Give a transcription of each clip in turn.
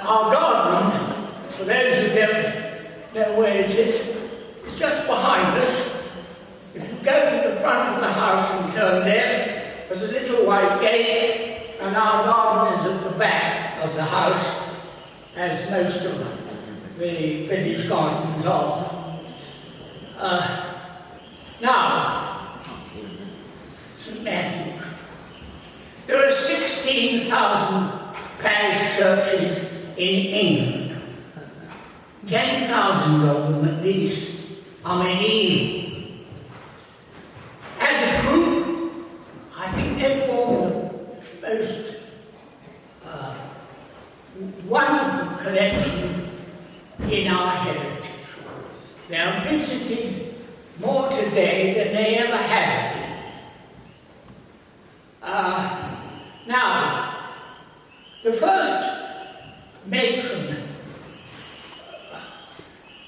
our garden, for those who don't know where it is just behind us. If you go to the front of the house and turn left, there's a little white gate, and our garden is at the back of the house, as most of the village gardens are. Now, St Matthew. There are 16,000 parish churches in England. 10,000 of them at least are medieval. As a group, I think they form the most wonderful collection in our heritage. They are visited more today than they ever have been. Now, the first mention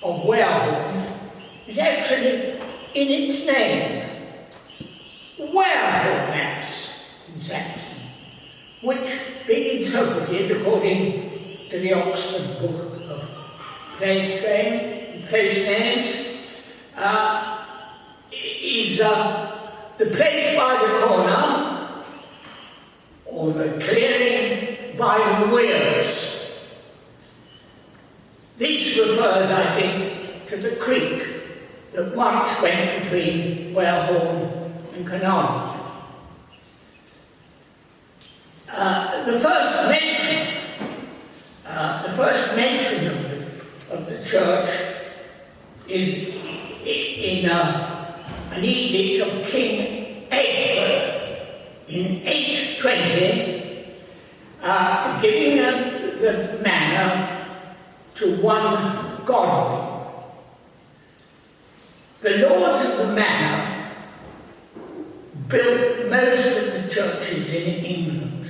of Warehorne is actually in its name, Warehorne Mass in Saxon, which, being interpreted according to the Oxford Book of Place Names, is the place by the corner, or the clearing by the weirs. This refers, I think, to the creek that once went between Warehorne and Carnarvon. The first mention of the church is in an edict of King Egbert in 820, giving the manor to one Godwin. The lords of the manor built most of the churches in England.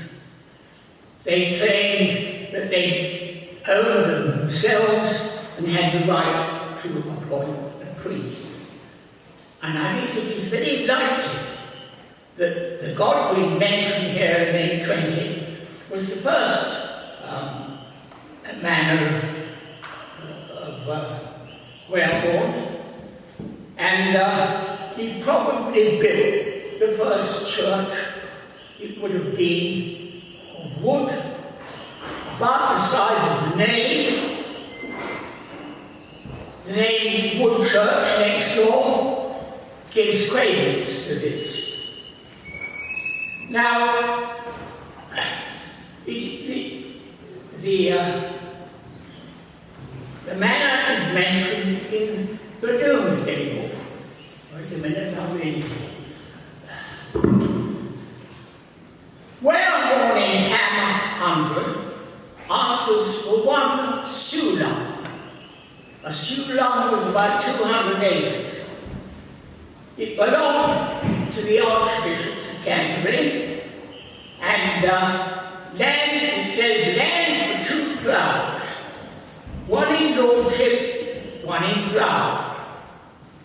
They claimed that they owned them themselves and had the right to appoint a priest. And I think it is very likely that the Godwin mentioned here in 820 was the first manor of Warehorne, and he probably built the first church. It would have been of wood, about the size of the nave. The name Wood Church next door gives credence to this. Now, the manor is mentioned in the Domesday Book. Wait a minute, I'll read it. Warehorne in Ham 100 answers for one Sulung. A Sulung was about 200 acres. It belonged to the Archbishops of Canterbury, and land, it says, land for 2 ploughs, one in lordship, one in plough.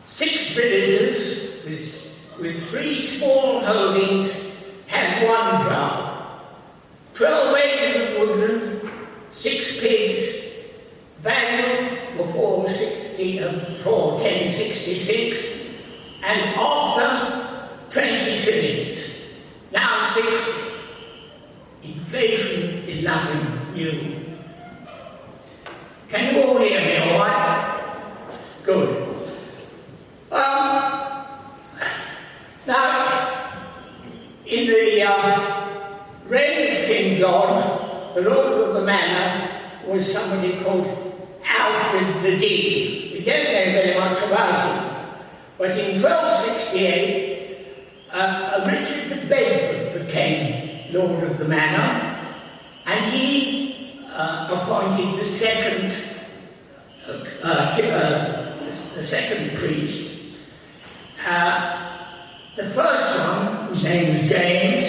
6 villagers with 3 small holdings have 1 plough. 12 acres of woodland, 6 pigs, value before 1066, and after 20 shillings, now 60. Inflation is nothing new. Can you all hear me all right? Good. Now, in the reign of King John, the lord of the manor was somebody called Alfred the Dean. We don't know very much about him, but in 1268, Richard de Bedford became lord of the manor, and he appointed the second priest. The first one, whose name was James,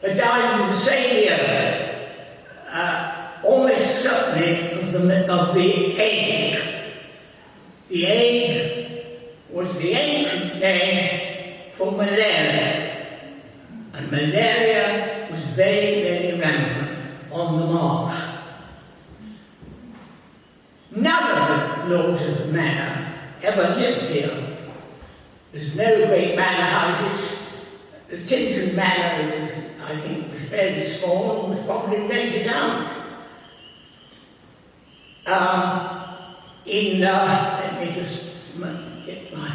died in the same year, almost certainly of the ague. The ague was the ancient name for malaria, and malaria was very, very rampant on the marsh. Doyle's manor ever lived here. There's no great manor houses. The Tintern Manor was, I think, was fairly small and was probably rented out. Let me just get my...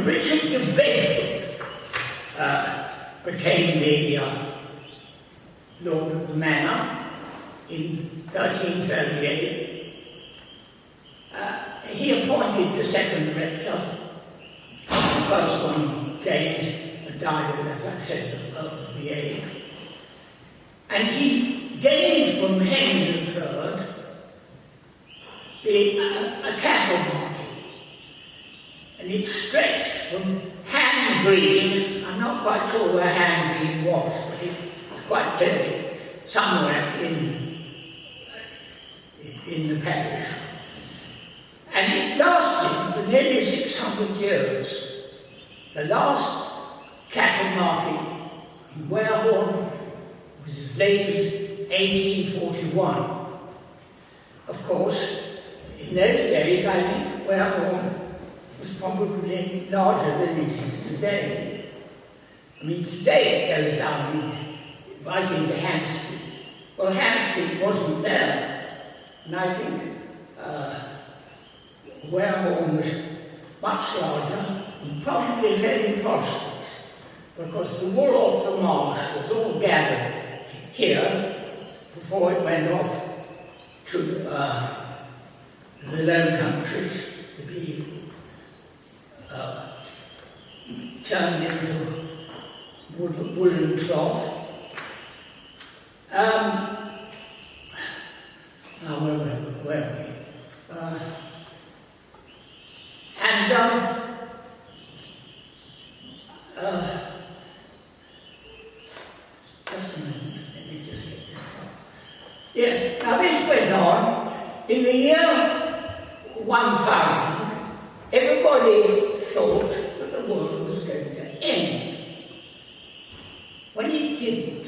Richard of Bedford became the Lord of the Manor in 1338. He appointed the second rector. The first one, James, died, as I said, of the age. And he gained from Henry III a cattle market. And it stretched from Ham Green, I'm not quite sure where Ham Green was, but it was quite dirty, somewhere in the parish. And it lasted for nearly 600 years. The last cattle market in Warehorne was as late as 1841. Of course, in those days, I think Warehorne was probably larger than it is today. I mean, today it goes down right into Ham Street. Well, Ham Street wasn't there, and I think Warehorne was much larger and probably fairly prosperous, because the wool off the marsh was all gathered here before it went off to the Low Countries to be turned into woolen cloth. Where were we? Just a moment, let me just get this out. Yes, now this went on. In the year 1000, everybody thought that the world was going to end. When it didn't,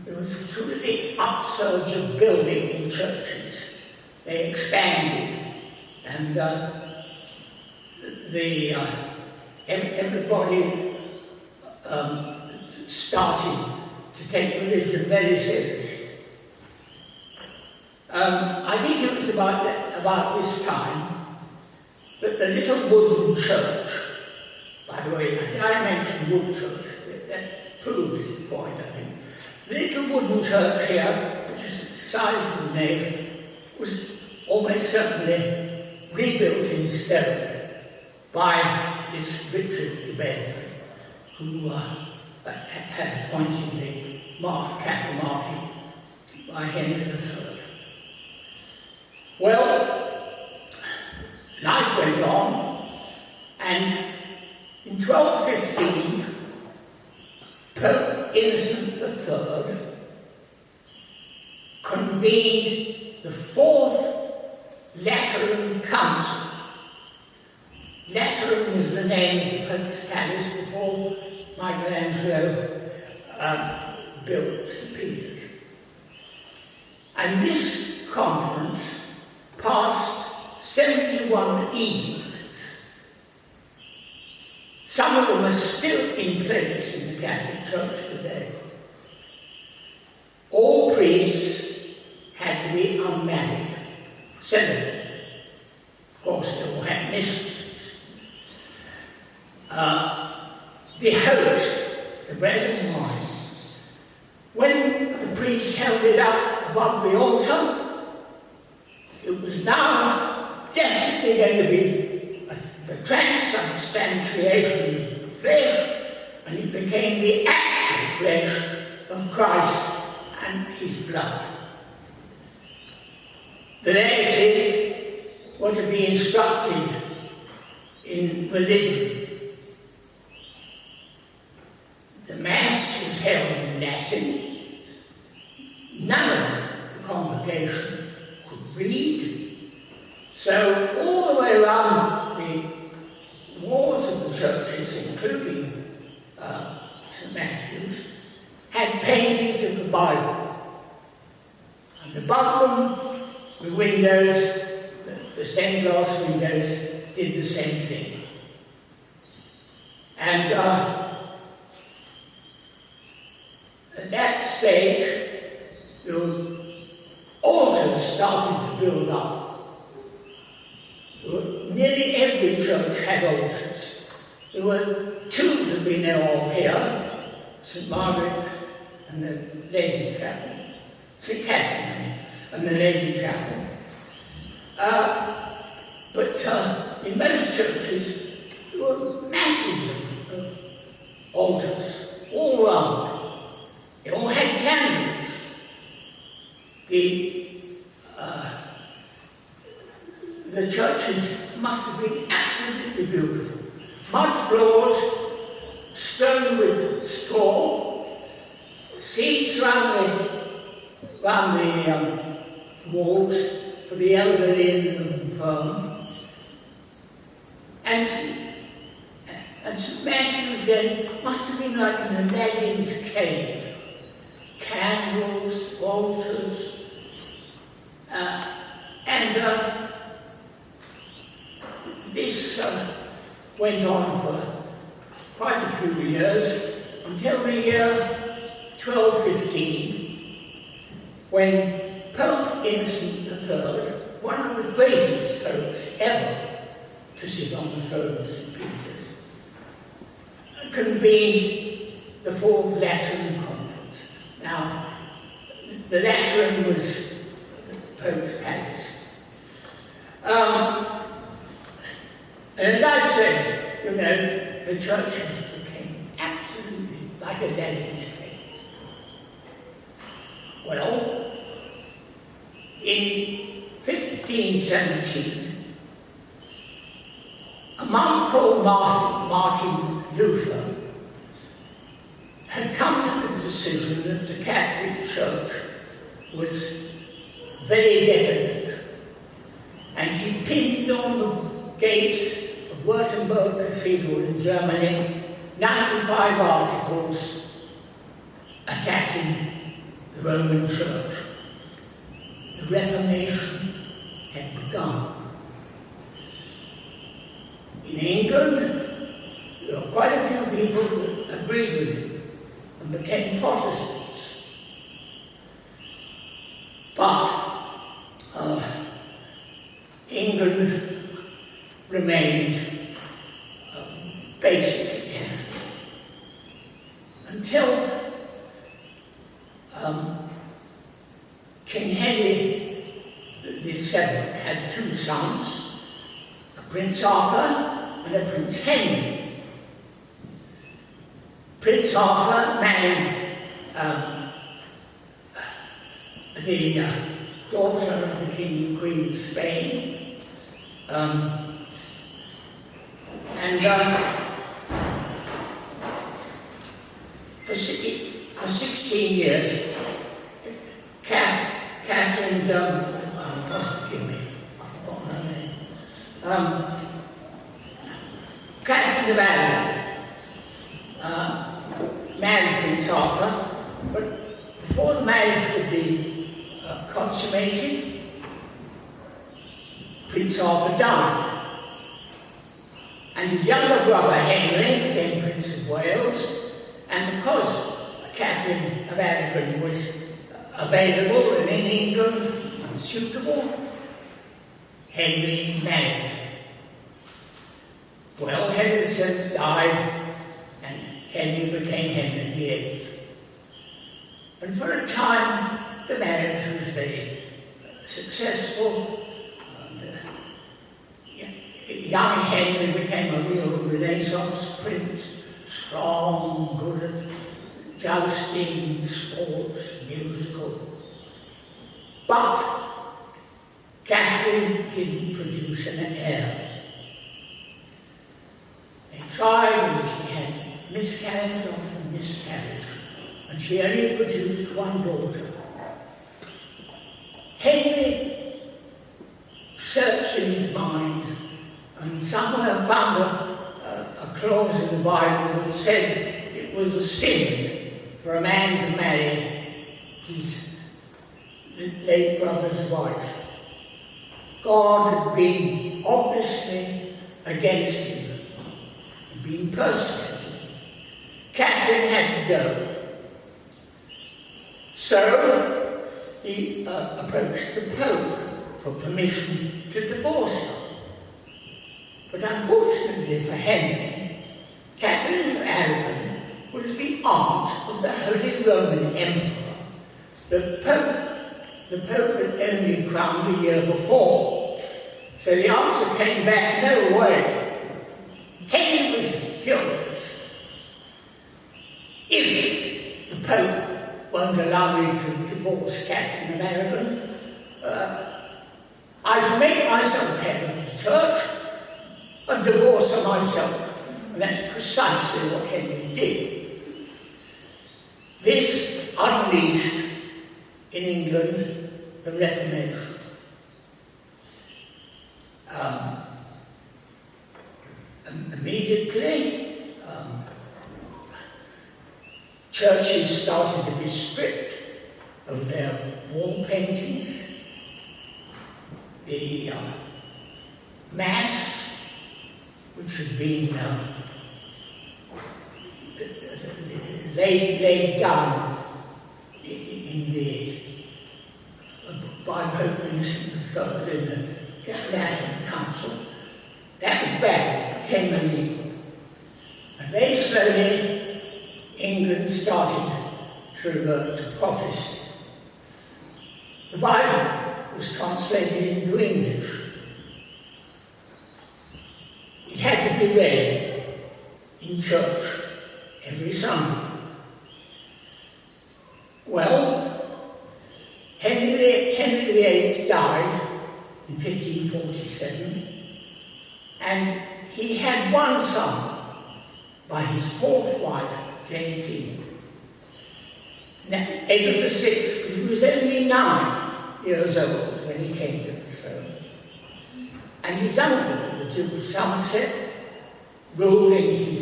there was a terrific upsurge of building in churches. They expanded, and everybody started to take religion very seriously. I think it was about this time that the little wooden church, by the way, I mentioned wood church, that proves the point, I think. The little wooden church here, which is the size of the nave, was almost certainly rebuilt in stone by this Richard de Bedford, who had appointed the cattle market by Henry III. Well, life went on, and in 1215, Pope Innocent III convened the Fourth Lateran Council. Lateran was the name of the Pope's palace before Michelangelo built St. Peter's. And this conference passed 71 edicts. Some of them are still in place in the Catholic Church today. All priests had to be unmarried, celibate. Of course, they all had mistresses. The host, the bread and wine, when the priest held it up above the altar, it was now definitely going to be the transubstantiation of the flesh, and it became the actual flesh of Christ and his blood. The laity were to be instructed in religion. The Mass was held in Latin. None of the congregation could read. So all the way around the walls of the churches, including St. Matthew's, had paintings of the Bible. And above them, the windows, the stained glass windows, did the same thing. And at that stage, the altars started to build up. Nearly every church had altars. There were two that we know of here, St. Margaret and the Lady Chapel, St. Catherine and the Lady Chapel. But in most churches, there were masses of altars all round. They all had candles. The churches must have been absolutely beautiful. Mud floors, stone with straw, seats round the walls for the elderly and the infirm. And St. Matthew's then must have been like an Aladdin's cave. Candles, altars, and this went on for quite a few years until the year 1215, when Pope Innocent III, one of the greatest popes ever to sit on the throne of St. Peter's, convened the Fourth Lateran Conference. Now, the Lateran was the Pope's palace. And as I've said, you know, the churches became absolutely like a Aladdin's cave. Well, in 1517, a monk called Martin Luther had come to the decision that the Catholic Church was very decadent, and he pinned on the gates of Württemberg Cathedral in Germany 95 articles attacking the Roman Church. The Reformation had begun. In England, there were quite a few people who agreed with him and became Protestants. But England remained basically Catholic until King Henry VII had two sons, a Prince Arthur and a Prince Henry. Prince Arthur married the daughter of the King and Queen of Spain, for 16 years, Catherine, forgive me, I've forgotten her name. Catherine of Aragon married Prince Arthur, but before the marriage could be consummated, Prince Arthur died. And his younger brother Henry became Prince of Wales, and because Catherine of Aragon was available and in England and suitable, Henry married her. Well, Henry VII died, and Henry became Henry VIII. And for a time, the marriage was very successful. Young Henry became a real Renaissance prince, strong, good at jousting, sports, musical. But Catherine didn't produce an heir. They tried, and she had miscarriage after miscarriage, and she only produced one daughter. Henry searched in his mind and somewhere found a clause in the Bible that said it was a sin for a man to marry his late brother's wife. God had been obviously against him, had been persecuted. Catherine had to go. So he approached the Pope for permission to divorce her. But unfortunately for Henry, Catherine of Aragon was the aunt of the Holy Roman Emperor. The Pope had only crowned a year before. So the answer came back, no way. Henry was furious. If the Pope won't allow me to divorce Catherine of Aragon, I shall make myself head of the church and divorce her myself. And that's precisely what Henry did. This unleashed in England the Reformation. Immediately, churches started to be stripped of their wall paintings. The Mass, which had been laid down by Pope Innocent III in the Lateran Council, that was bad, became illegal. And very slowly, England started to revert to Protestant. The Bible was translated into English. It had to be read in church every Sunday. Well, Henry VIII died in 1547, and he had one son by his fourth wife, Jane Seymour. Edward VI, he was only 9 years old when he came to the throne. And his uncle, the Duke of Somerset, ruled in his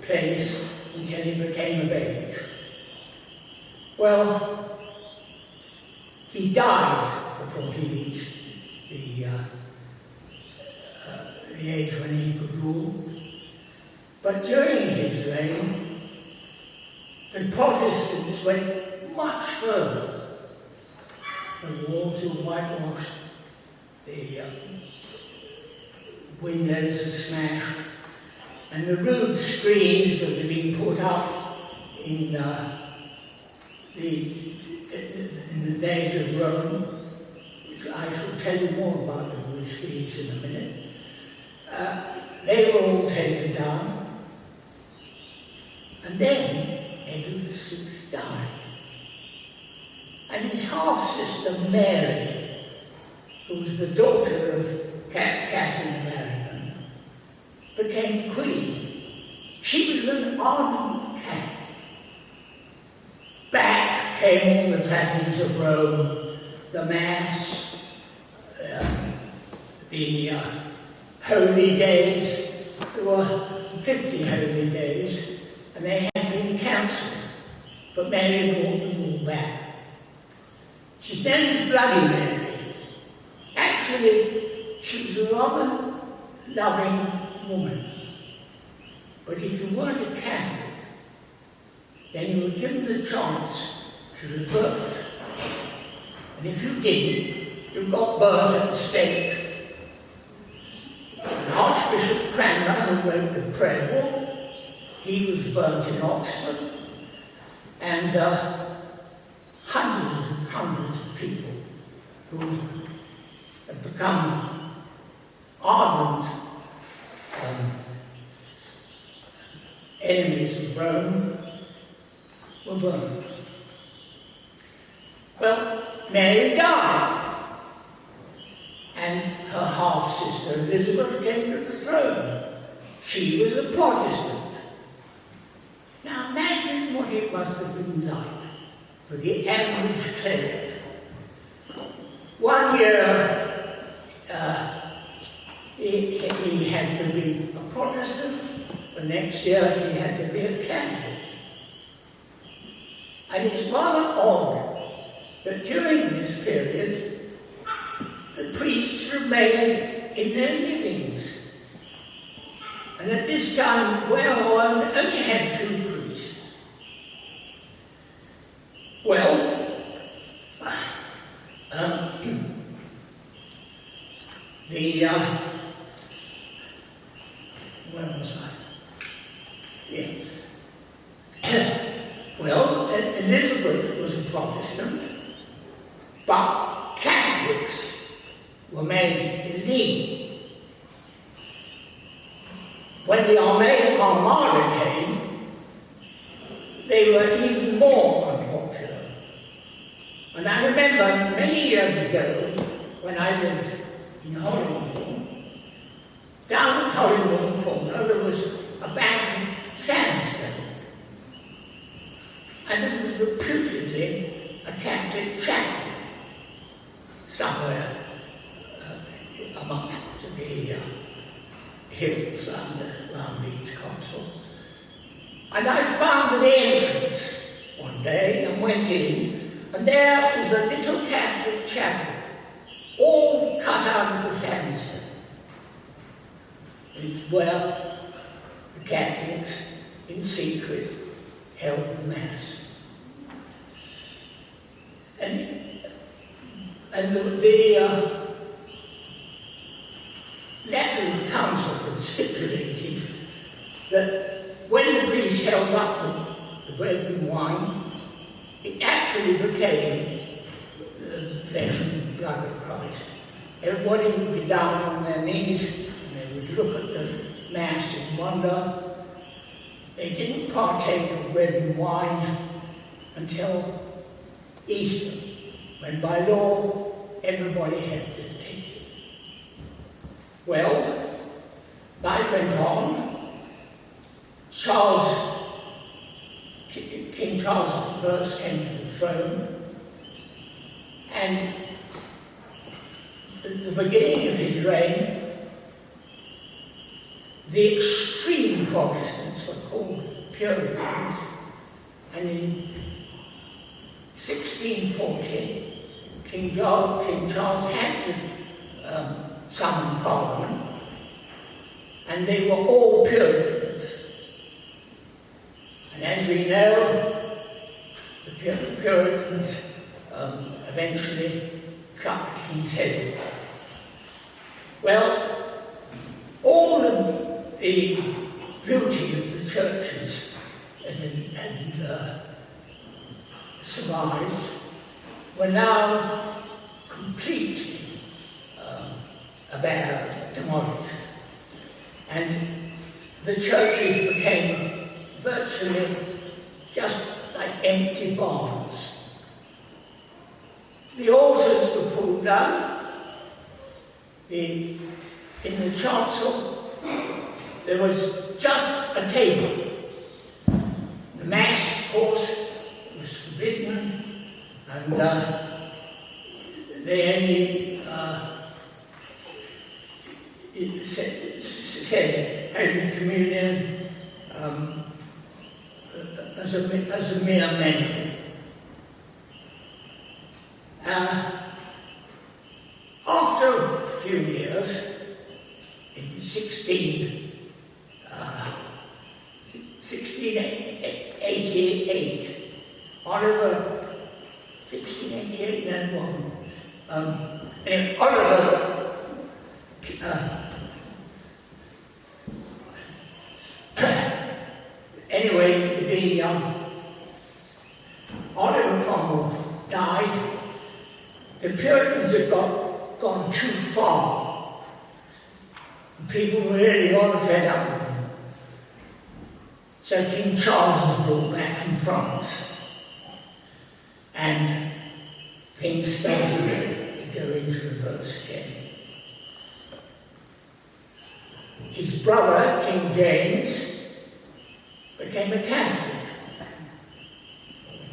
place until he became of age. Well, he died before he reached the age when he could rule. But during his reign, the Protestants went much further. The walls were whitewashed, the windows were smashed, and the rude screens that had been put up in the days of Rome, which I shall tell you more about the rude screens in a minute, they were all taken down. And then Edward VI died. And his half-sister Mary, who was the daughter of Catherine of Aragon, became queen. She was an ardent Catholic. Back came all the trappings of Rome, the Mass, the holy days. There were 50 holy days, and they had been cancelled, but Mary brought them all back. She's known as Bloody Mary. Actually, she was a rather loving woman. But if you weren't a Catholic, then you were given the chance to revert. And if you didn't, you got burnt at the stake. And Archbishop Cranmer, who wrote the prayer book, he was burnt in Oxford. And hundreds and hundreds of people who have become ardent enemies of Rome were burned. Well, Mary died, and her half-sister Elizabeth came to the throne. She was a Protestant. Now imagine what it must have been like for the average cleric. One year he had to be a Protestant, the next year he had to be a Catholic. And it's rather odd that during this period, the priests remained in their livings. And at this time, Warehorne only had 2 priests. Well, where was I? Yes. Well, Elizabeth was a Protestant, but Catholics were made illegal. When the Armada came, they were even more unpopular. And I remember many years ago, when I lived in Hollywood, down at Hollywood Corner, there was a bank of sandstone. And it was reputedly a Catholic chapel somewhere amongst the hills around Leeds Castle. And I found the entrance one day and went in, and there was a little Catholic chapel, all cut out of the sandstone. It's where the Catholics, in secret, held the Mass. And the Lateran Council had stipulated that when the priest held up the bread and wine, it actually became the flesh and blood of Christ. Everybody would be down on their knees, and they would look at the Mass in wonder. They didn't partake of bread and wine until Easter, when by law everybody had to take it. Well, life went on. King Charles I came to the throne, and at the beginning of his reign, the extreme Protestants were called Puritans, and in 1640, King Charles had to summon Parliament, and they were all Puritans. And as we know, the Puritans eventually cut the king's head off. Well, all of the beauty of the churches had survived were now completely demolished. And the churches became virtually just like empty barns. The altars were pulled down. In the chancel, there was just a table. The Mass, of course, was forbidden, and they only said Holy Communion as a mere memory. After a few years, in 1688, Oliver, 1688, no one. Anyway, Oliver Oliver Cromwell died. The Puritans had gone too far. People were really rather fed up with them. So King Charles was brought back from France, and things started to go into reverse again. His brother, King James, became a Catholic.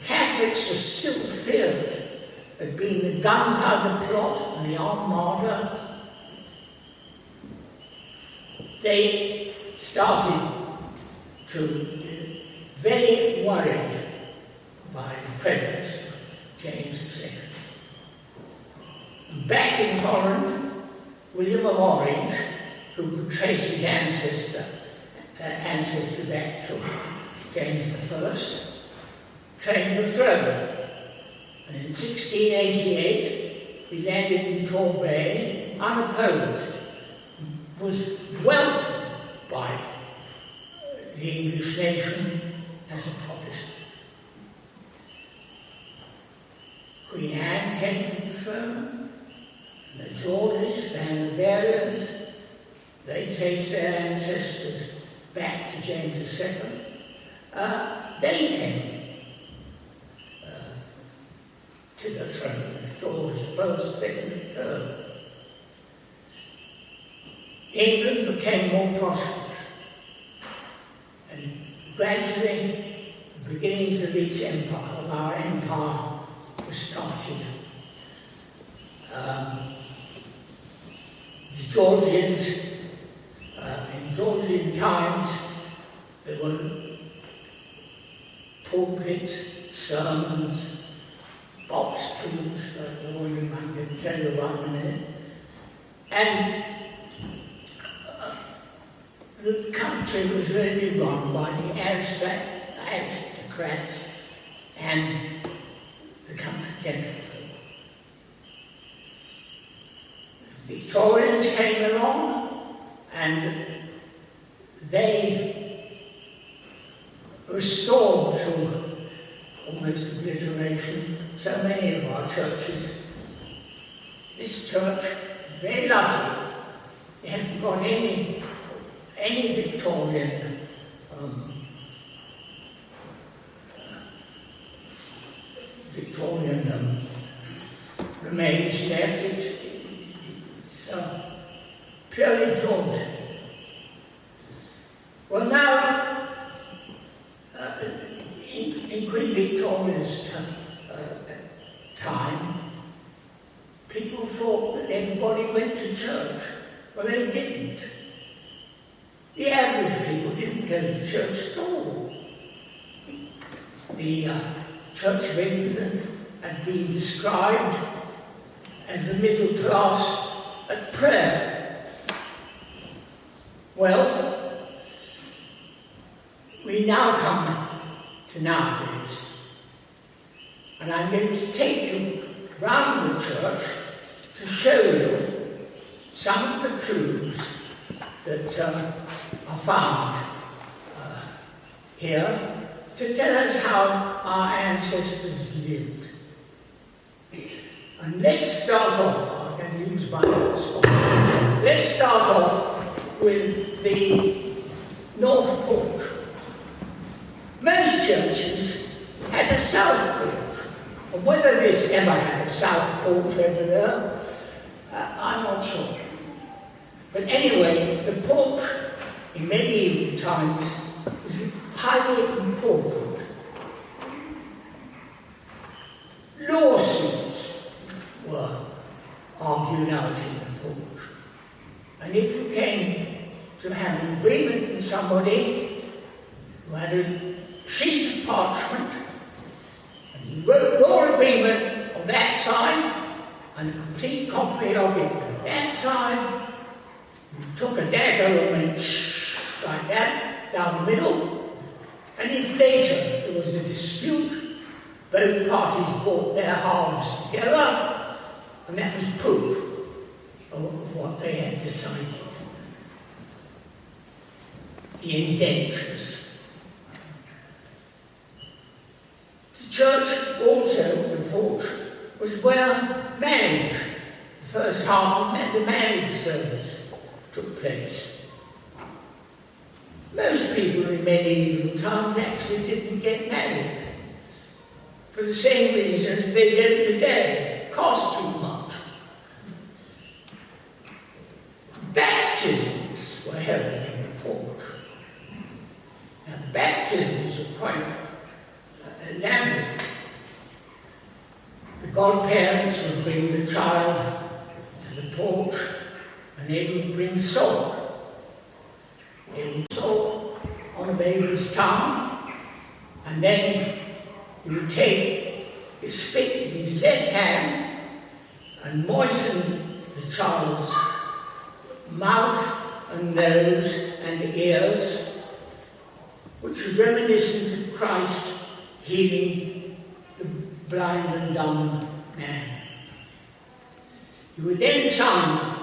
Catholics were still feared as being the gunpowder plot and the Armada. They started to be very worried by the presence of James II. And back in Holland, William of Orange, who could trace his ancestor back to James I, claimed the throne. And in 1688, he landed in Torbay unopposed, was welcomed by the English nation as a Protestant. Queen Anne came to the throne, and the Georges, the Hanoverians, they traced their ancestors back to James II. They came to the throne, George I, II, and III. England became more prosperous, and gradually the beginnings of our empire were started. The Georgians, in Georgian times, there were pulpits, sermons, box tombs, like the one you might tell you about in a minute. And the country was really run by the aristocrats and the country gentlefolk. The Victorians came along and they restored to almost obliteration so many of our churches. This church is very lucky. It hasn't got any Victorian remains left. It's purely Georgian. Well, now, in Queen Victoria's time, people thought that everybody went to church. Well, they didn't. The average people didn't go to church at all. The Church of England had been described as the middle class at prayer. Well, we now come to nowadays, and I'm going to take you round the church to show you some of the clues that are found here to tell us how our ancestors lived. And let's start off, I'm going to use my spot. Let's start off with the north porch. Most churches had a south porch, and whether this ever had a south porch over there, I'm not sure. But anyway, the porch in medieval times was highly important. Lawsuits were argued out in the porch. And if you came to have an agreement with somebody who had a sheet of parchment, and you wrote your agreement on that side, and a complete copy of it on that side, you took a dagger and went like that down the middle, and if later there was a dispute, both parties brought their halves together, and that was proof of what they had decided. The indentures. The church also, the porch, was where marriage, the first half of the marriage service, took place. Most people in medieval times actually didn't get married for the same reasons they do today. Cost too much. Baptisms were held in the porch. Now the baptisms are quite elaborate. The godparents would bring the child to the porch and they would bring salt. They would salt on the baby's tongue, and then he would take his spit in his left hand and moisten the child's mouth and nose and ears, which was reminiscent of Christ healing the blind and dumb man. He would then sign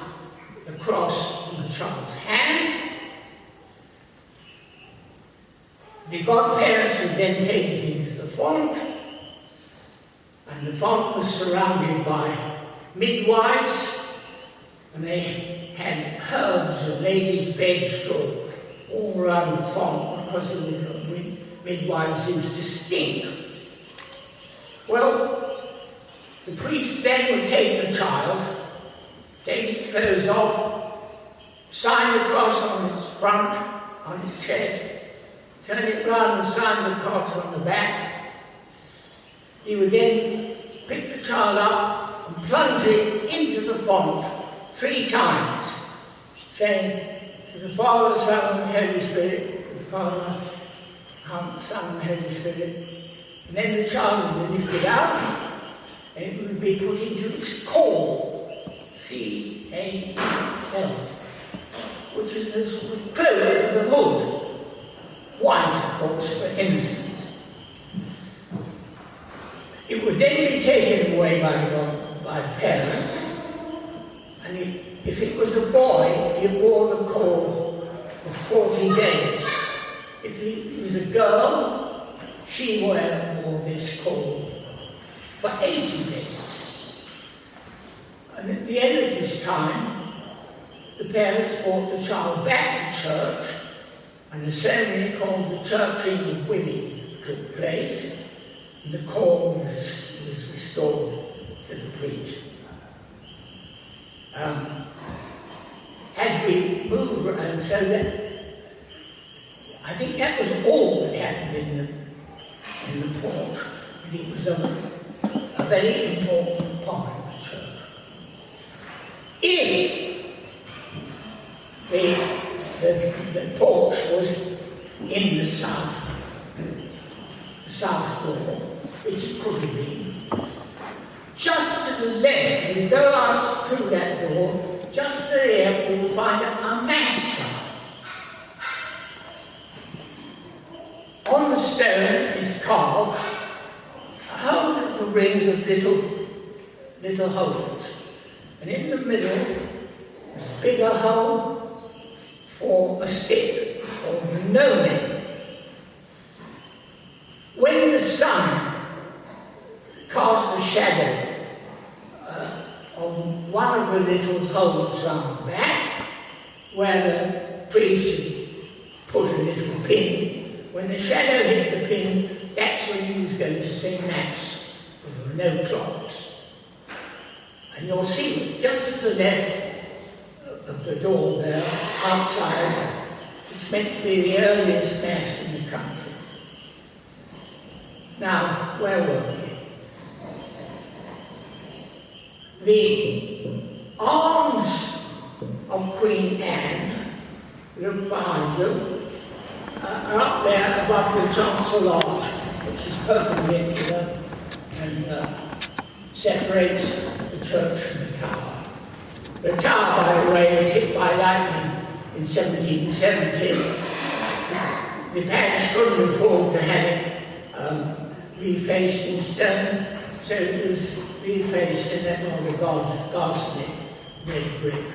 the cross on the child's hand. The godparents would then take it into the font, and the font was surrounded by midwives, and they had herbs and ladies' beds drawn all around the font because the midwives used to stink. Well, the priest then would take the child, take its clothes off, sign the cross on its front, on its chest, turn it round and sign the cross on the back. He would then pick the child up and plunge it into the font 3 times, saying, to the Father, Son and Holy Spirit, to the Father, Son and Holy Spirit. And then the child would be lifted out, and it would be put into its caul, C-A-L, which is the sort of close of the hood, white, of course, for innocence. It would then be taken away by the parents, and if it was a boy, he wore the caul for 40 days. If it was a girl, she wore this caul for 80 days. And at the end of this time, the parents brought the child back to church, and a ceremony called the churching of women took place, and the caul was restored to the priest. As we move around, so that I think that was all that happened in the porch, and it was a very important part of the church. If the porch was in the south door, which it could have been, just to the left, when you go out through that door, just to the left, you will find a master. On the stone is carved a whole little rings of little holes. And in the middle is a bigger hole for a stick, or the gnomon. When the sun cast a shadow on one of the little holes round the back, where the priest had put a little pin, when the shadow hit the pin, that's when he was going to say Mass. There were no clocks. And you'll see just to the left of the door there, outside, it's meant to be the earliest Mass in the country. Now, where were we? The arms of Queen Anne, look behind you, are up there above the chancel lodge, which is perpendicular and separates the church from the tower. The tower, by the way, was hit by lightning in 1770. The parish couldn't afford to have it refaced in stone, so it was refaced in that rather ghastly red brick,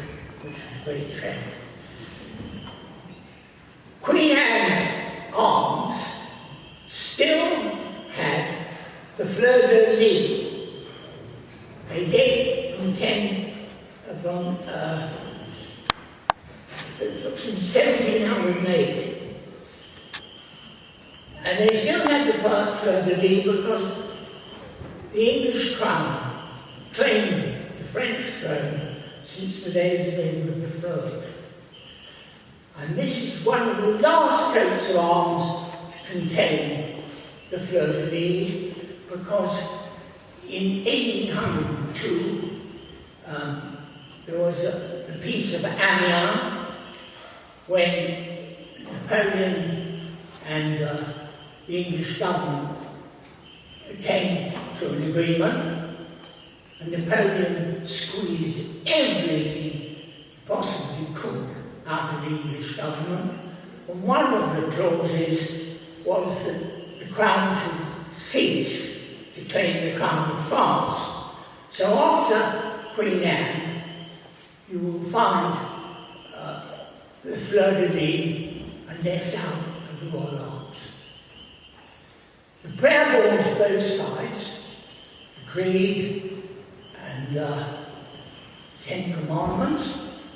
which was a great trend. Queen Anne's arms still had the fleur de lis. They date from 1708. And they still had the fleur de lis because the English crown claimed the French throne since the days of Edward III. And this is one of the last coats of arms to contain the fleur de lis, because in 1802 there was the Peace of Amiens, when Napoleon and the English government came to an agreement, and Napoleon squeezed everything possibly could out of the English government. And one of the clauses was that the Crown should cease to claim the Crown of France. So after Queen Anne, you will find the fleur-de-lis are left out of the Royal Arms. The prayer boards both sides, the Creed and Ten Commandments,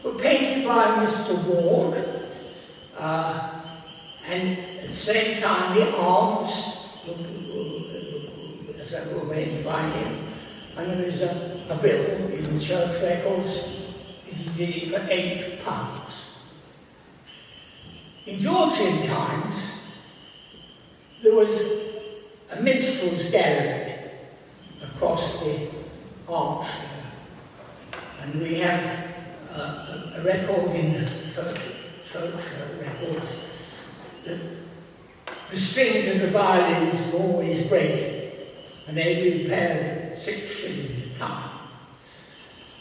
were painted by Mr. Ward, and at the same time the arms were painted by him. And there is a bill in the church records. He did it for £8. In Georgian times, there was a minstrel's gallery across the arch there. And we have a record in the church records that the strings of the violins were always breaking, and they repaired 6 shillings a time.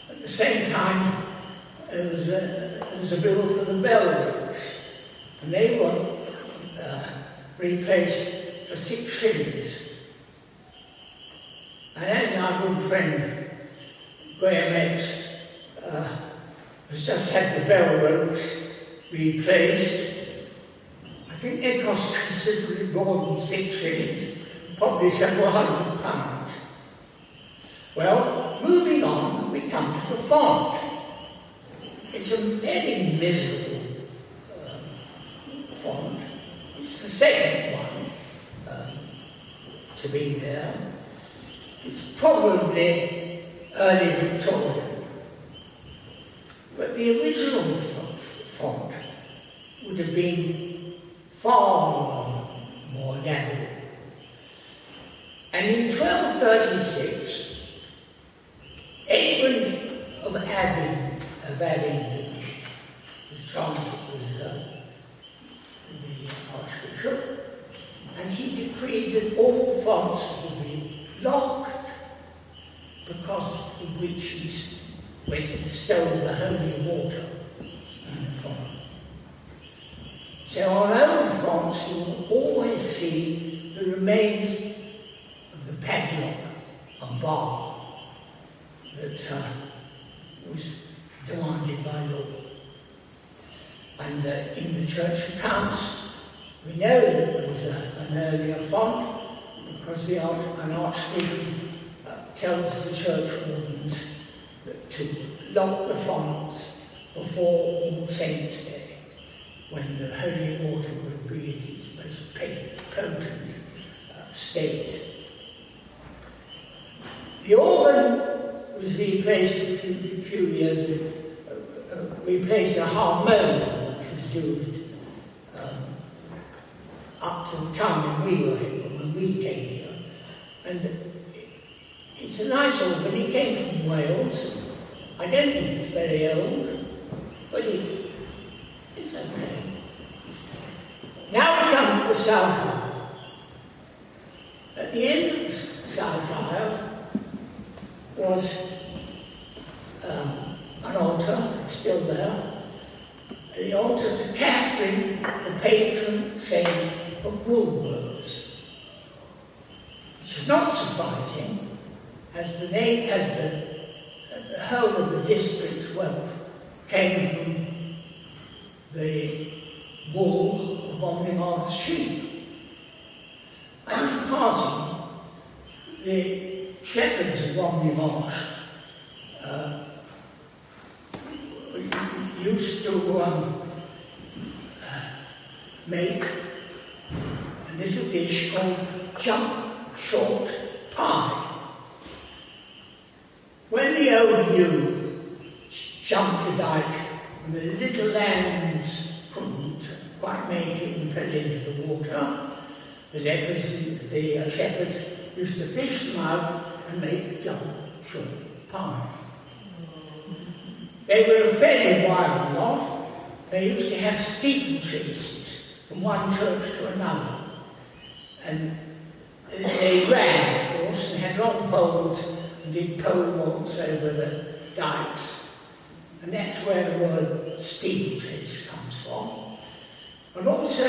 At the same time, there was a bill for the bells, and they were replaced for 6 shillings. And as our good friend Graham X has just had the bell ropes replaced, I think they cost considerably more than 6 shillings, probably several £100. Well, moving on, we come to the font. It's a very miserable font. It's the second one to be there. It's probably early Victorian. But the original font would have been far more elaborate. And in 1236, Edmund of Abingdon, the chancellor was the archbishop, and he decreed that all fonts would be locked because the witches went and stole the holy water in the font. So on old fonts you will always see the remains of the padlock and bar that was demanded by law. And in the church accounts, we know that there was an earlier font because an archdeacon tells the church wardens that to lock the fonts before All Saints' Day, when the holy water would be at its most potent state. The organ was replaced a few years ago, replaced a harmonium, which was used up to the time when we were here, when we came here. And it's a nice organ. It came from Wales. I don't think it's very old, but it's okay. Now we come to the south aisle. At the end of the south aisle was an altar, it's still there, the altar to Catherine, the patron saint of woolworkers, which is not surprising, as the whole of the district's wealth came from the wool of Omnimar's sheep. And in passing, the shepherds of Omnimar used to make a little dish called jump short pie. When the old ewe jumped a dike and the little lambs couldn't quite make it and fell into the water, the shepherds used to fish them out and make jump short pie. They were a fairly wild lot. They used to have steeplechases from one church to another. And they ran for had long poles and did pole vaults over the dikes. And that's where the word steeplechase comes from. And also,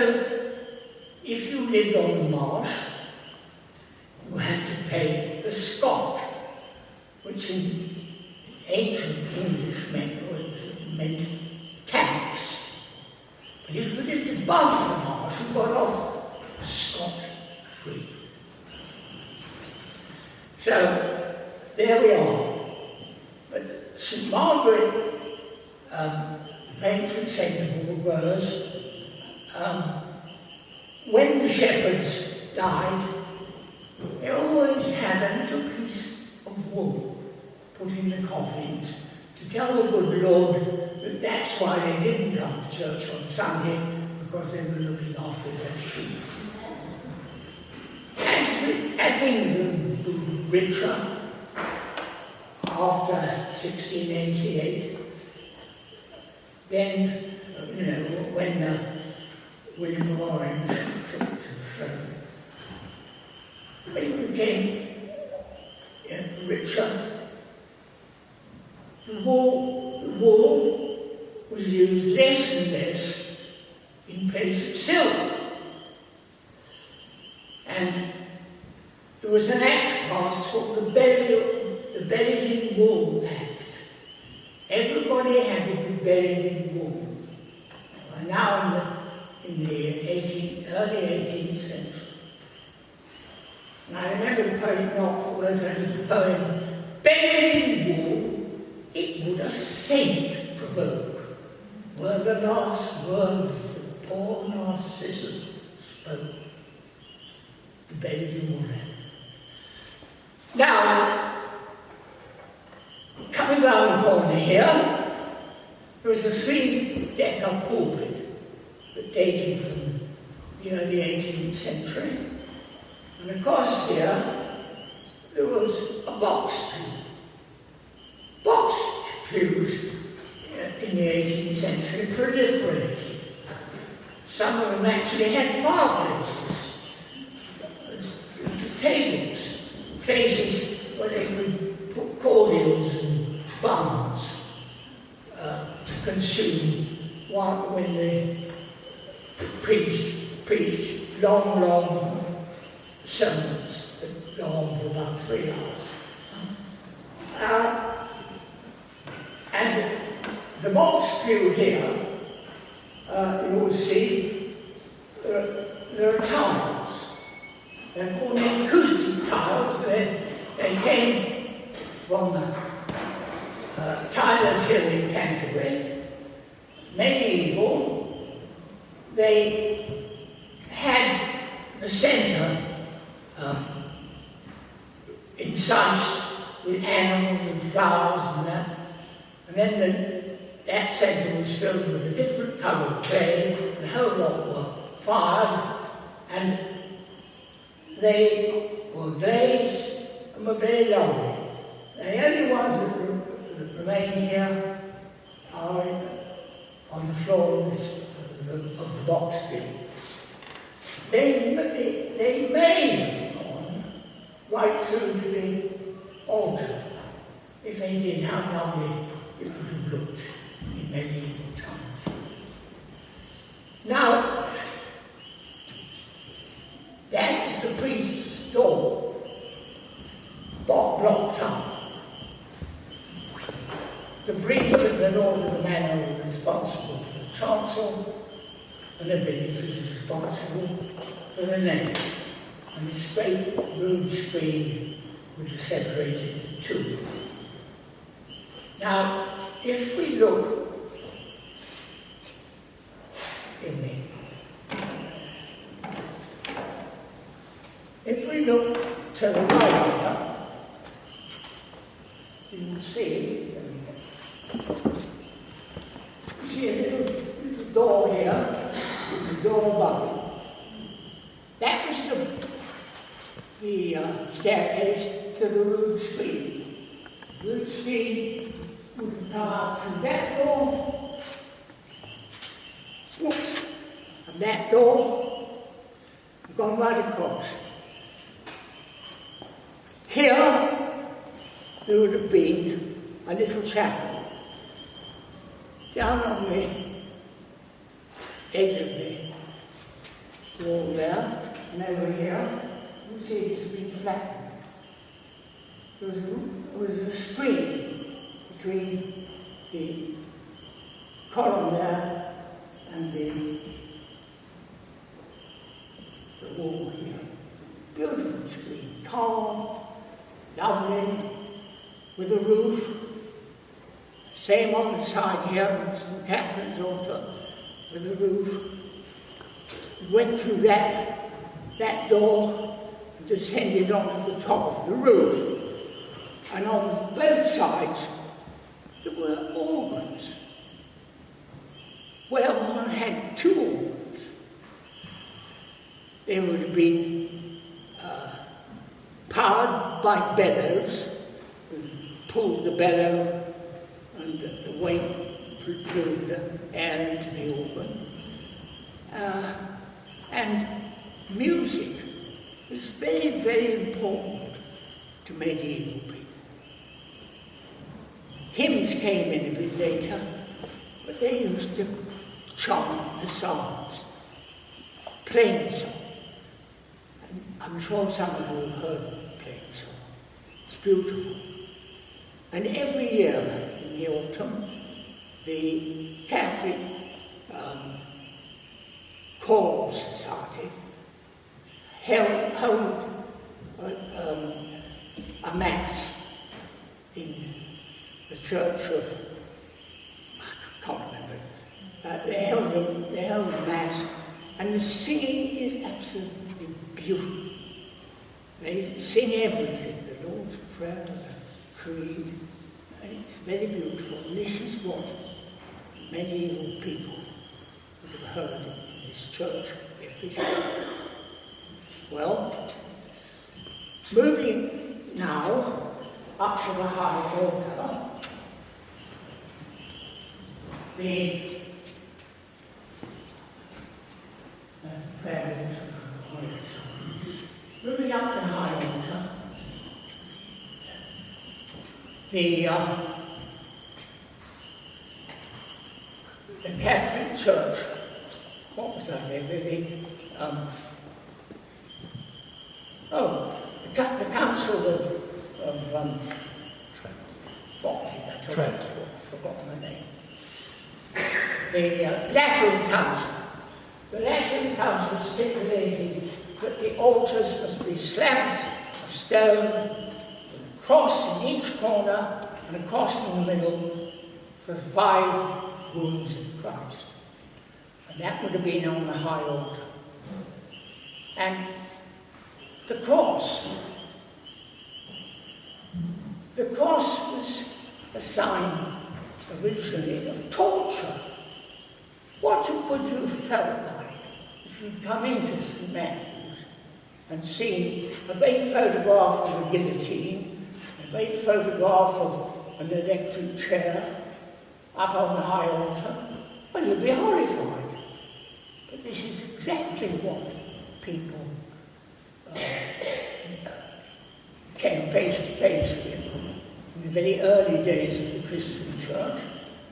if you lived on the marsh, you had to pay the scot, which in ancient English meant tax. But if you lived above the marsh, you got off scot-free. So, there we are. But St Margaret, patron saint of all growers, when the shepherds died, they always had a little piece of wool put in the coffins to tell the good Lord that that's why they didn't come to church on Sunday, because they were looking after their sheep. As England grew richer after 1688, then, when William of Orange took to the throne, when it became richer, the wool was used less and less in place of silk. And there was an act passed called the Buried in Wool Act. Everybody had to be buried in wool. And now in the early 18th century. And I remember the poet Knox wrote a little poem, "Buried in wool, it would a saint provoke, were the last words that poor Narcissus spoke." The Buried in Wool Act. Now, coming round the corner here, there was a 3-decker pulpit that dated from the early 18th century. And across here, there was a box pew. Box pews in the 18th century proliferated. Some of them actually had fireplaces, tables, places where they could put cordials and buns to consume when the priest preached long sermons that go on for about 3 hours. And the box pew here, you will see, there are tiles. They're called acoustic tiles. They came from Tyler's Hill in Canterbury. Medieval. They had the centre incised with animals and flowers and that. And then that centre was filled with a different coloured clay. The whole lot were fired, and they were glazed and were very lovely. And the only ones that remain here are on the floor of the box pew. They may have gone right through to the altar. If they did, how lovely it would have looked in medieval times. Now, that is the priest's door, blocked up. The priest and the lord of the manor were responsible for the chancel, and the village was responsible for the nave. And the straight rood screen was separated in two. Now, if we look, if we look to the right here, you will see, you see a little door here, with the door above it. That was the staircase to the rood screen. The rood screen would have come out through that door, whoops, and that door, gone right across. here there would have been a little chapel down on the edge of the wall there, and over here you see it's been flattened. There was a screen between the column there and the wall here. Beautiful screen, carved, lovely, with a roof. Same on the side here, with St. Catherine's altar, with a roof. Went through that door and descended onto the top of the roof. And on both sides there were organs. Well, one had two organs. They would have been powered by bellows. You pulled the bellow and the weight blew the air into the organ. And music was very, very important to medieval people. Hymns came in a bit later, but they used to chant the psalms, plain song. And I'm sure some of you have heard plain song. It's beautiful. And every year in the autumn, the Catholic Choral Society held a mass in the church of, I can't remember, they held a mass, and the singing is absolutely beautiful. They sing everything, the Lord's Prayer, the Creed, and it's very beautiful. And this is what medieval people would have heard in this church every day. Well, moving now up to the high altar, the prayer altar. Moving up to the high altar, the Catholic Church, what was that name? The Council of what was it? Trent. I've forgotten the name. The Lateran Council. The Lateran Council stipulated that the altars must be slabs of stone, with a cross in each corner and a cross in the middle for 5 wounds of Christ. And that would have been on the high altar. And the cross was a sign originally of torture. What would you have felt like if you'd come into St. Matthew's and seen a big photograph of a guillotine, a big photograph of an electric chair up on the high altar? Well, you'd be horrified. But this is exactly what people came face to face with in the very early days of the Christian Church,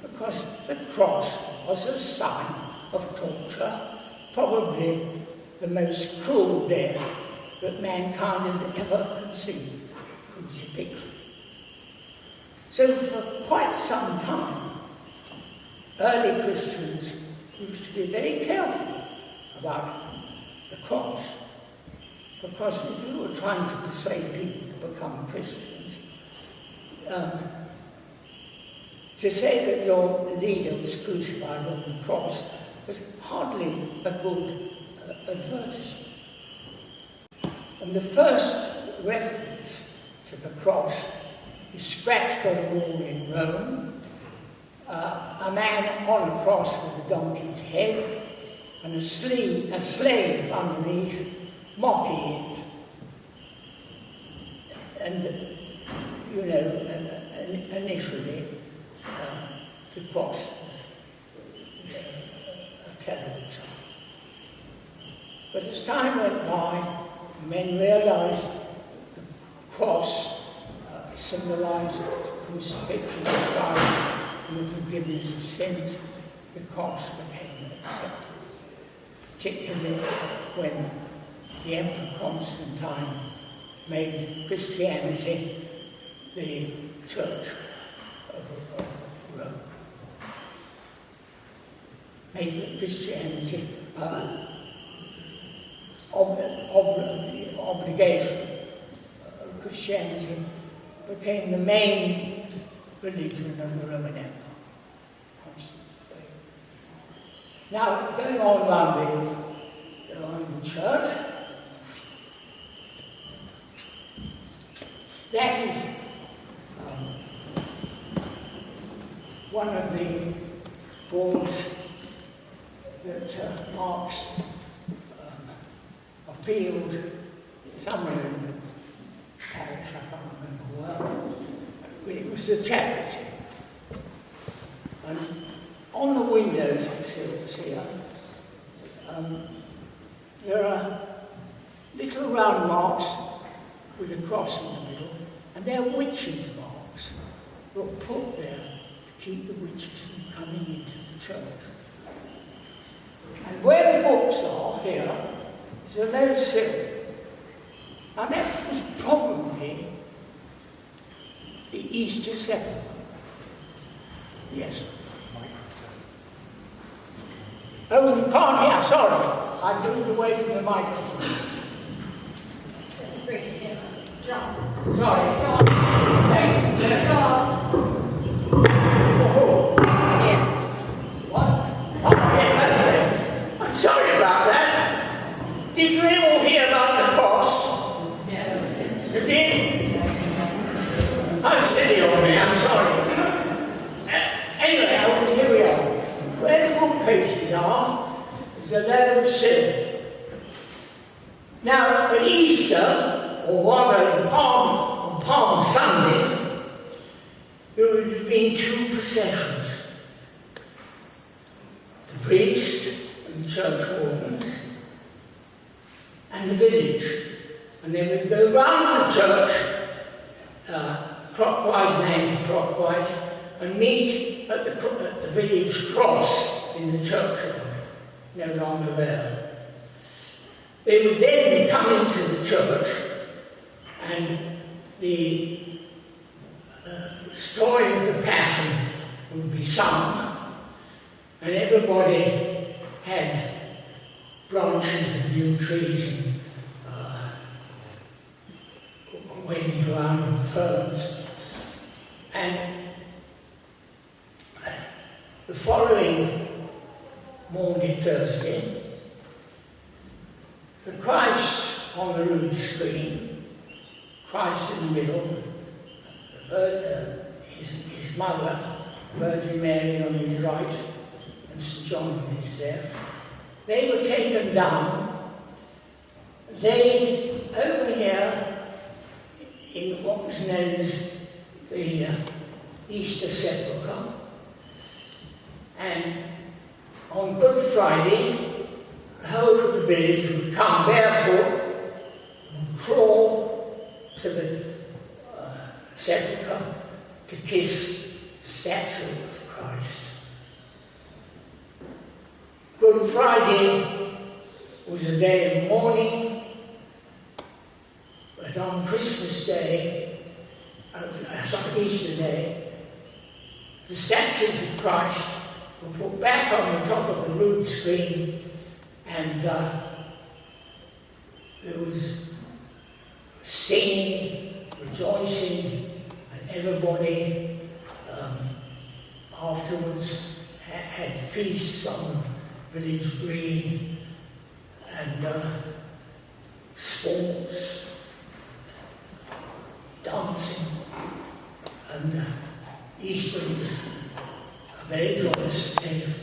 because the cross was a sign of torture, probably the most cruel death that mankind has ever conceived, crucifixion. So for quite some time, early Christians used to be very careful about the cross, because if you were trying to persuade people to become Christians, to say that your leader was crucified on the cross was hardly a good advertisement. And the first reference to the cross is scratched on the wall in Rome. A man on a cross with a donkey's head and a slave underneath mocking it. And, initially, the cross was a terrible sign. But as time went by, men realized the cross symbolises the crucifixion of Christ and the forgiveness of sins. The cross became accepted, particularly when the Emperor Constantine made Christianity the Church of Rome. Made Christianity obligation. Christianity became the main religion of the Roman Empire. Now, going on around the church, that is one of the boards that marks a field somewhere in the parish, I can't remember where. It was the charity. And on the windows, you see, there are little round marks with a cross in the middle, and they're witches' marks that were put there to keep the witches from coming into the church. And where the books are here is a low sill. And that was probably the Easter sepulchre. Yes. Oh, you can't hear, sorry. I moved away from the microphone. John. Sorry, John. Thank you, John. Yeah. What? Oh, yeah, I'm sorry about that. Did you all hear about the cross? Yeah. You did? I'm silly on me, I'm sorry. Anyway, here we are. Where the bookcases are is the level sill. Now, at Easter, or rather on Palm Sunday, there would have been two processions. The priest and the church wardens, and the village. And they would go round the church, clockwise and anti-clockwise, and meet at the village cross in the churchyard, no longer there. They would then come into the church, and the story of the Passion would be sung, and everybody had branches of yew trees and waving around and ferns. And the following Maundy Thursday, the Christ on the rood screen, Christ in the middle, his mother, Virgin Mary on his right, and St. John on his left. They were taken down, laid over here in what was known as the Easter sepulchre. And on Good Friday, the whole of the village would come barefoot and crawl to the sepulchre to kiss the statue of Christ. Good Friday was a day of mourning, but on Christmas Day, Easter Day, the statues of Christ were put back on the top of the rood screen, and there was singing, rejoicing, and everybody afterwards had feasts on the village green, and sports, dancing, and Easter was a very joyous occasion.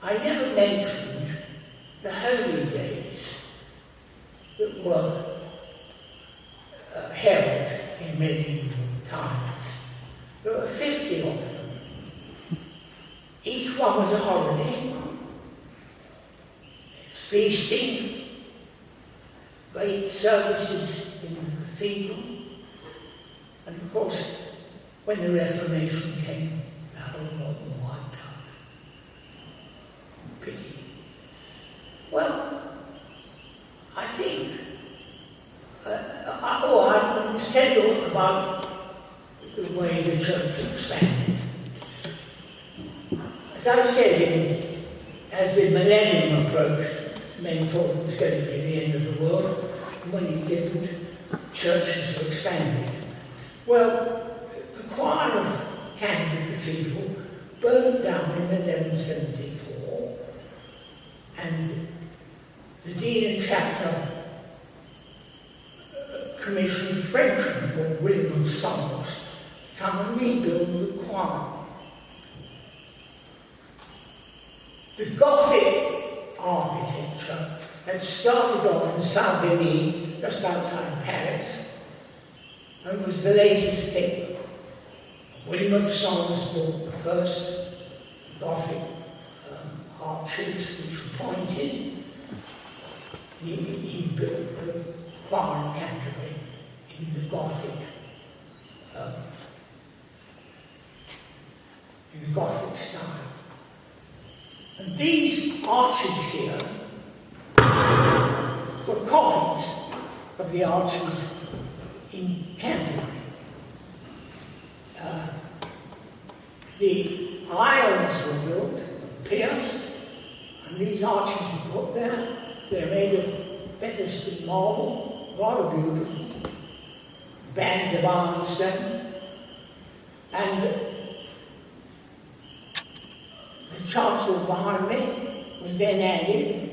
I never mentioned the holy days that were held in medieval times. There were 50 of them. Each one was a holiday. Feasting, great services in the cathedral. And of course, when the Reformation came, the whole lot was wiped out. Pity. Well, I think, I instead talk about the way the church expanded. As I said, as the millennium approached, men thought it was going to be the end of the world, and when it didn't, churches were expanded. Well, the choir of Canterbury Cathedral burned down in 1174, and the Dean and Chapter commissioned a Frenchman called William of Samos to come and rebuild the choir. The Gothic architecture had started off in Saint-Denis, just outside Paris, and was the latest thing. William of Sons built the first Gothic arches, which were pointed. He built the choir in Canterbury in the Gothic style. And these arches here were copies of the arches in Canterbury. The aisles were built, pierced, and these arches were put there. They're made of Bethesda marble, rather beautiful, bands of ironstone, and the chancel behind me was then added,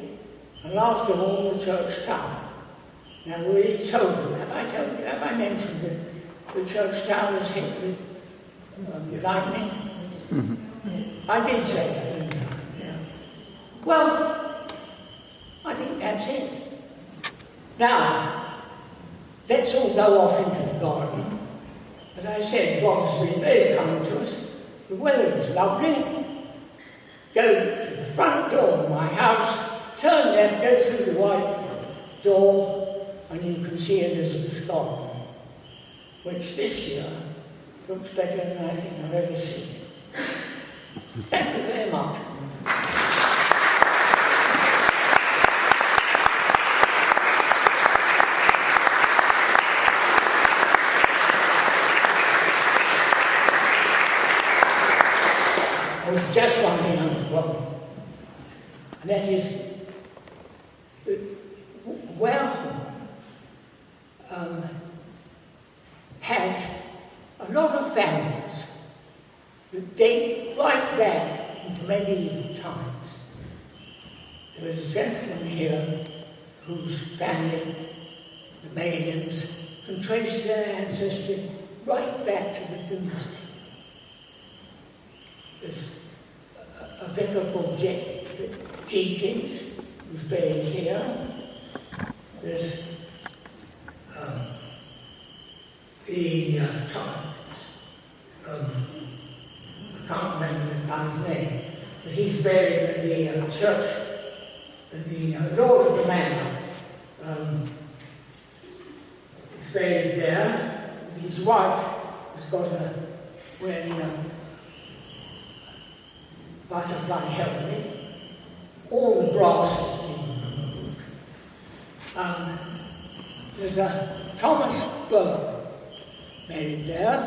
and last of all the church tower. Now we already told you, have I mentioned that the church tower was hit with lightning? Mm-hmm. I did say that, didn't I? Yeah. Well, I think that's it. Now, let's all go off into the garden. As I said, God has been very kind to us. The weather is lovely. Go to the front door of my house, turn left, go through the white door, and you can see Elizabeth's garden, which this year looks better than I think I've ever seen. Thank you very much. There's just one thing I've forgotten, and that is that Warehorne has a lot of families that date right back into medieval times. There is a gentleman here whose family, the Maidens, can trace their ancestry right back to the Doomsday. There's a vicar called Jenkins, who's buried here. There's I can't remember the guy's name, but he's buried at the church, at the Lord of the Manor. He's buried there. His wife has got wearing a butterfly helmet. All the brass has been removed. There's a Thomas Burr buried there.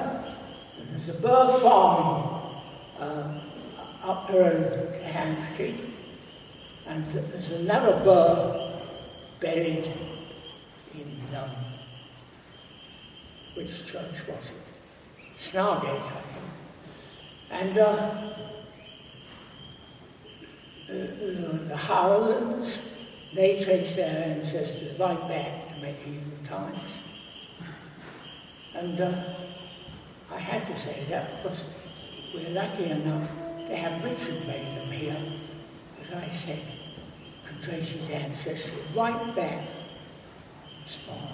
And there's a Burr farming up the road to Ham Street. And there's another Burr buried in, which church was it? Snargate, I think. And the Howlands, they trace their ancestors right back to medieval times. And I had to say that because we're lucky enough to have Richard Maynham here, as I said, can trace his ancestry right back as far